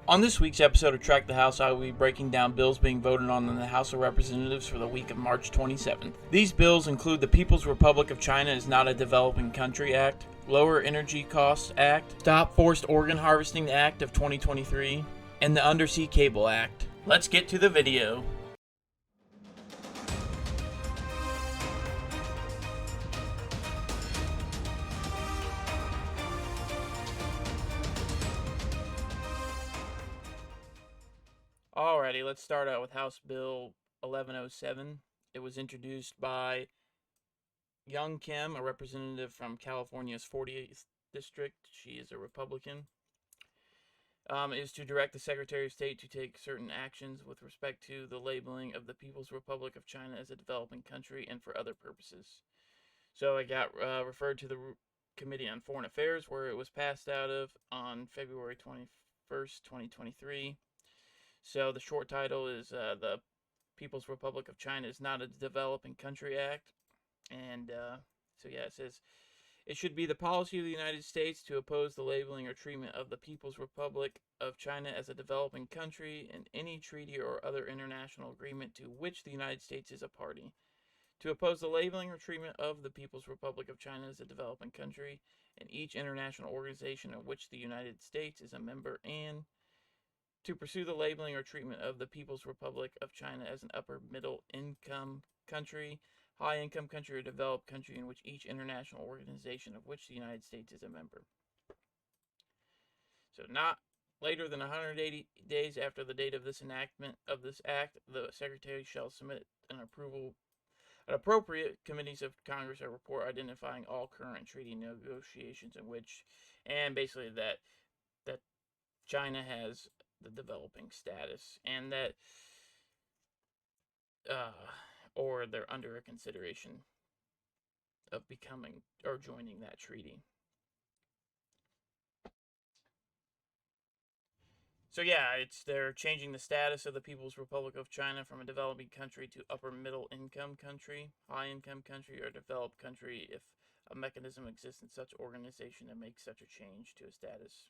On this week's episode of Track the House, I will be breaking down bills being voted on in the House of Representatives for the week of March 27th. These bills include the People's Republic of China is Not a Developing Country Act, Lower Energy Costs Act, Stop Forced Organ Harvesting Act of 2023, and the Undersea Cable Act. Let's get to the video. Alrighty, let's start out with House Bill 1107. It was introduced by Young Kim, a representative from California's 48th District. She is a Republican. Is to direct the Secretary of State to take certain actions with respect to the labeling of the People's Republic of China as a developing country and for other purposes. So it got referred to the Committee on Foreign Affairs, where it was passed out of on February 21st, 2023. So the short title is the People's Republic of China is Not a Developing Country Act. And so yeah, it says, it should be the policy of the United States to oppose the labeling or treatment of the People's Republic of China as a developing country in any treaty or other international agreement to which the United States is a party. To oppose the labeling or treatment of the People's Republic of China as a developing country in each international organization of which the United States is a member, and to pursue the labeling or treatment of the People's Republic of China as an upper middle income country, high income country, or developed country in which each international organization of which the United States is a member. So not later than 180 days after the date of this enactment of this act, the Secretary shall submit an appropriate committees of Congress a report identifying all current treaty negotiations in which, and basically that China has the developing status, and that or they're under a consideration of becoming or joining that treaty. So yeah, they're changing the status of the People's Republic of China from a developing country to upper middle income country, high income country, or developed country if a mechanism exists in such organization to make such a change to a status.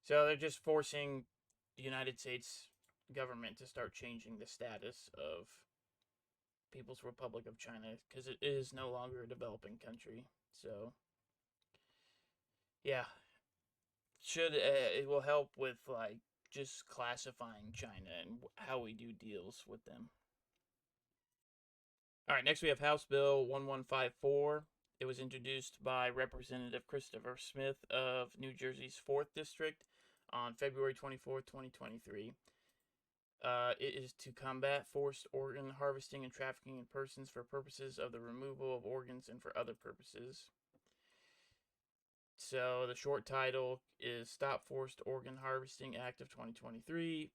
So they're just forcing the United States government to start changing the status of People's Republic of China because it is no longer a developing country. So yeah, it will help with like just classifying China and how we do deals with them. All right, next we have House Bill 1154. It was introduced by Representative Christopher Smith of New Jersey's 4th District on February 24th, 2023. It is to combat forced organ harvesting and trafficking in persons for purposes of the removal of organs and for other purposes. So the short title is Stop Forced Organ Harvesting Act of 2023.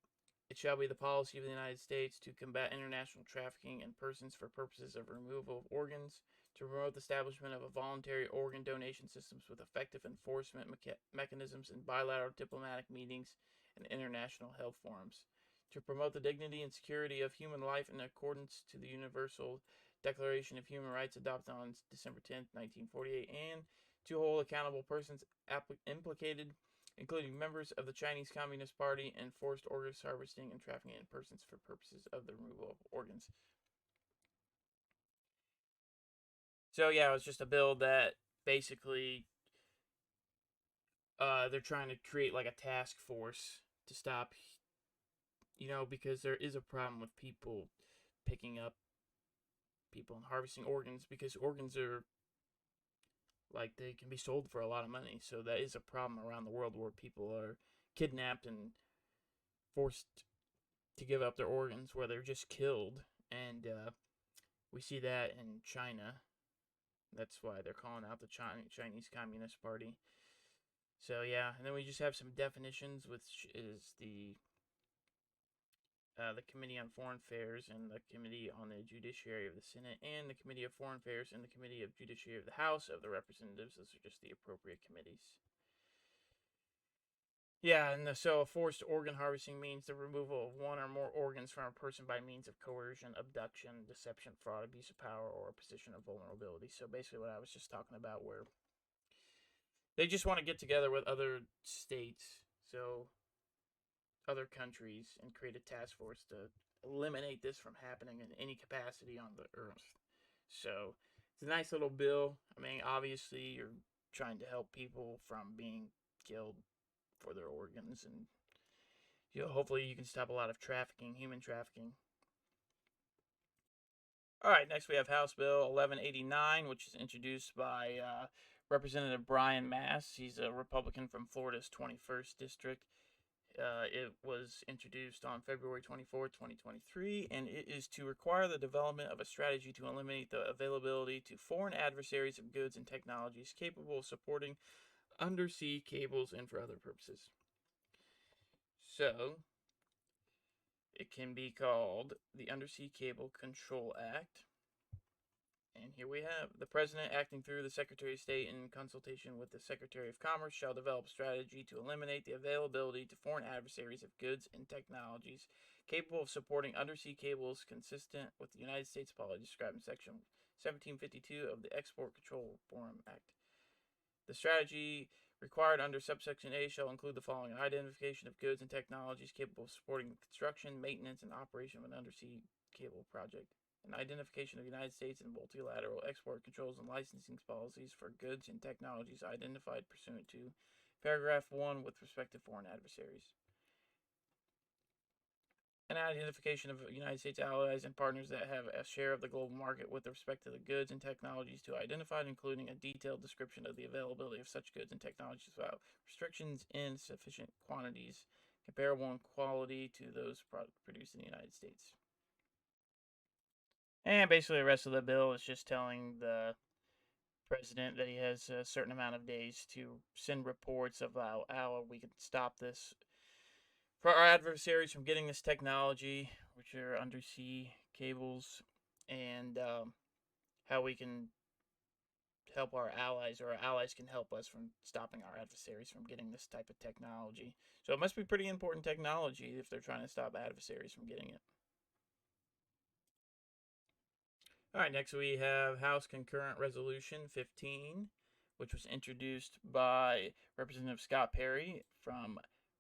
It shall be the policy of the United States to combat international trafficking in persons for purposes of removal of organs, to promote the establishment of a voluntary organ donation systems with effective enforcement mechanisms in bilateral diplomatic meetings and international health forums, to promote the dignity and security of human life in accordance to the Universal Declaration of Human Rights adopted on December 10, 1948, and to hold accountable persons implicated, including members of the Chinese Communist Party, in forced organ harvesting and trafficking in persons for purposes of the removal of organs. So yeah, it was just a bill that basically they're trying to create like a task force to stop, because there is a problem with people picking up people and harvesting organs, because organs are like, they can be sold for a lot of money. So that is a problem around the world where people are kidnapped and forced to give up their organs, where they're just killed. And we see that in China. That's why they're calling out the Chinese Communist Party. So yeah, and then we just have some definitions, which is the Committee on Foreign Affairs and the Committee on the Judiciary of the Senate and the Committee of Foreign Affairs and the Committee of Judiciary of the House of the Representatives. Those are just the appropriate committees. Yeah, and so forced organ harvesting means the removal of one or more organs from a person by means of coercion, abduction, deception, fraud, abuse of power, or a position of vulnerability. So basically what I was just talking about, where They just want to get together with other states, so other countries, and create a task force to eliminate this from happening in any capacity on the earth. So it's a nice little bill. I mean, obviously, you're trying to help people from being killed for their organs, and hopefully you can stop a lot of trafficking, human trafficking. All right, next we have House Bill 1189, which is introduced by Representative Brian Mass. He's a Republican from Florida's 21st District. It was introduced on February 24, 2023, and it is to require the development of a strategy to eliminate the availability to foreign adversaries of goods and technologies capable of supporting undersea cables and for other purposes. So, it can be called the Undersea Cable Control Act. And here we have the President, acting through the Secretary of State in consultation with the Secretary of Commerce, shall develop a strategy to eliminate the availability to foreign adversaries of goods and technologies capable of supporting undersea cables consistent with the United States policy described in Section 1752 of the Export Control Reform Act. The strategy required under subsection A shall include the following: identification of goods and technologies capable of supporting the construction, maintenance, and operation of an undersea cable project, an identification of United States and multilateral export controls and licensing policies for goods and technologies identified pursuant to paragraph 1 with respect to foreign adversaries, an identification of United States allies and partners that have a share of the global market with respect to the goods and technologies to identify, including a detailed description of the availability of such goods and technologies without restrictions in sufficient quantities comparable in quality to those produced in the United States. And basically the rest of the bill is just telling the president that he has a certain amount of days to send reports of how we can stop this for our adversaries from getting this technology, which are undersea cables, and how we can help our allies, or our allies can help us from stopping our adversaries from getting this type of technology. So it must be pretty important technology if they're trying to stop adversaries from getting it. All right, next we have House Concurrent Resolution 15, which was introduced by Representative Scott Perry from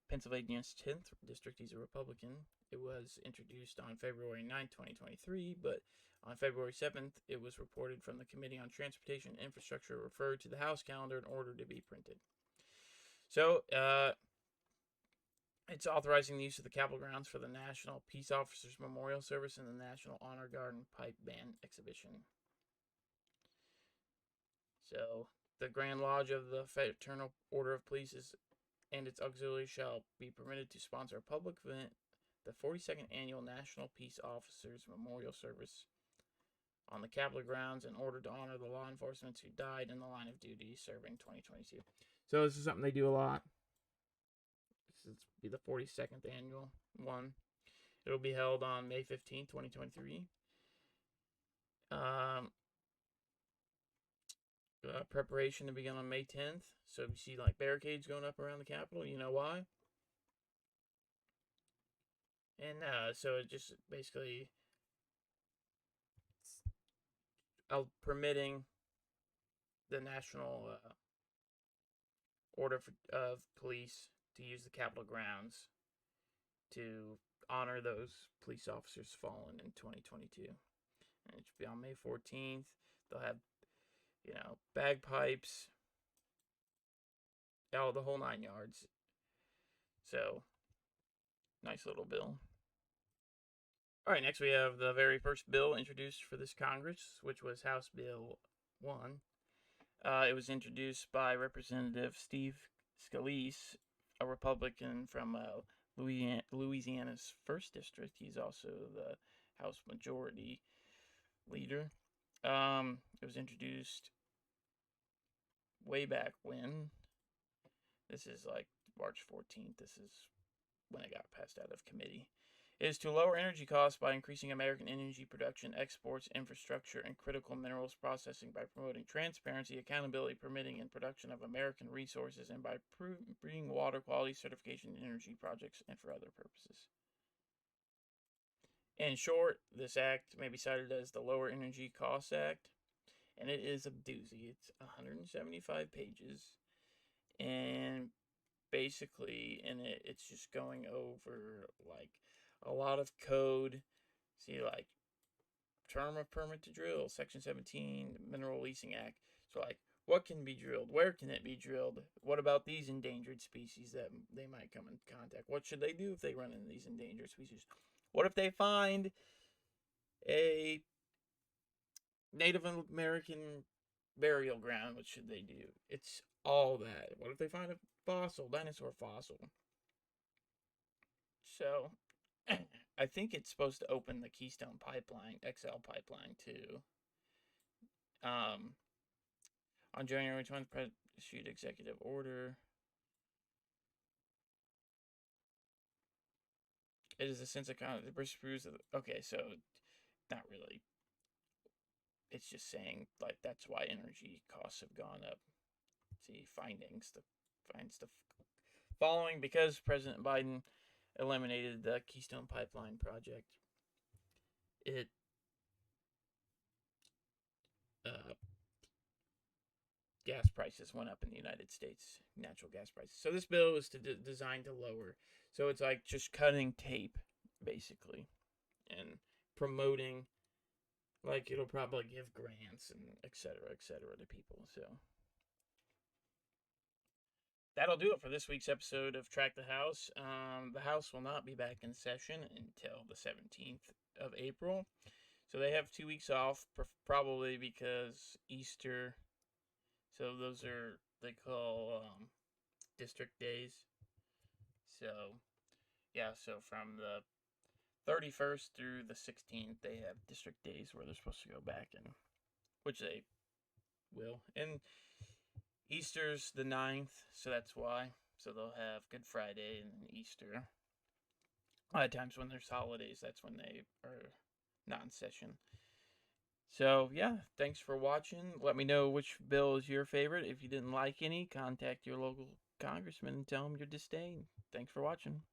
Pennsylvania's 10th District. He's a Republican. It was introduced on February 9, 2023, but on February 7th, it was reported from the Committee on Transportation and Infrastructure referred to the House calendar in order to be printed. So, it's authorizing the use of the Capitol grounds for the National Peace Officers Memorial Service and the National Honor Guard and Pipe Band Exhibition. So, the Grand Lodge of the Fraternal Order of Police and its auxiliaries shall be permitted to sponsor a public event, the 42nd Annual National Peace Officers Memorial Service, on the Capitol grounds in order to honor the law enforcement who died in the line of duty serving 2022. So this is something they do a lot. This will be the 42nd annual one. It'll be held on May 15th, 2023. Preparation to begin on May 10th. So if you see like barricades going up around the Capitol, you know why. And so it just basically permitting the National Order of Police to use the Capitol grounds to honor those police officers fallen in 2022. And it should be on May 14th. They'll have, bagpipes, the whole 9 yards. So, nice little bill. All right, next we have the very first bill introduced for this Congress, which was House Bill 1. It was introduced by Representative Steve Scalise, a Republican from Louisiana's 1st District. He's also the House Majority Leader. It was introduced way back when. This is like March 14th. This is when it got passed out of committee. It is to lower energy costs by increasing American energy production, exports, infrastructure, and critical minerals processing by promoting transparency, accountability, permitting, and production of American resources, and by improving water quality certification in energy projects and for other purposes. In short, this act may be cited as the Lower Energy Costs Act, and it is a doozy. It's 175 pages, And basically in it, it's just going over like a lot of code. See, like term of permit to drill, Section 17, Mineral Leasing Act. So, like, what can be drilled? Where can it be drilled? What about these endangered species that they might come in contact? What should they do if they run into these endangered species? What if they find a Native American burial ground? What should they do? It's all that. What if they find a fossil, dinosaur fossil? So, I think it's supposed to open the Keystone Pipeline, XL pipeline, too. On January 20th, President issued executive order. It is a sense of confidence. Okay, so not really. It's just saying like that's why energy costs have gone up. See findings. Finds the following because President Biden eliminated the Keystone Pipeline project. It gas prices went up in the United States, natural gas prices. So this bill is designed to lower. So it's like just cutting tape, basically, and promoting. Like it'll probably give grants and et cetera to people. So that'll do it for this week's episode of Track the House. The House will not be back in session until the 17th of April. So they have 2 weeks off, probably because Easter. So those are, they call district days. So, yeah, so from the 31st through the 16th, they have district days where they're supposed to go back, and which they will. And Easter's the 9th, so that's why. So they'll have Good Friday and then Easter. A lot of times when there's holidays, that's when they are not in session. So, yeah, thanks for watching. Let me know which bill is your favorite. If you didn't like any, contact your local congressman and tell him your disdain. Thanks for watching.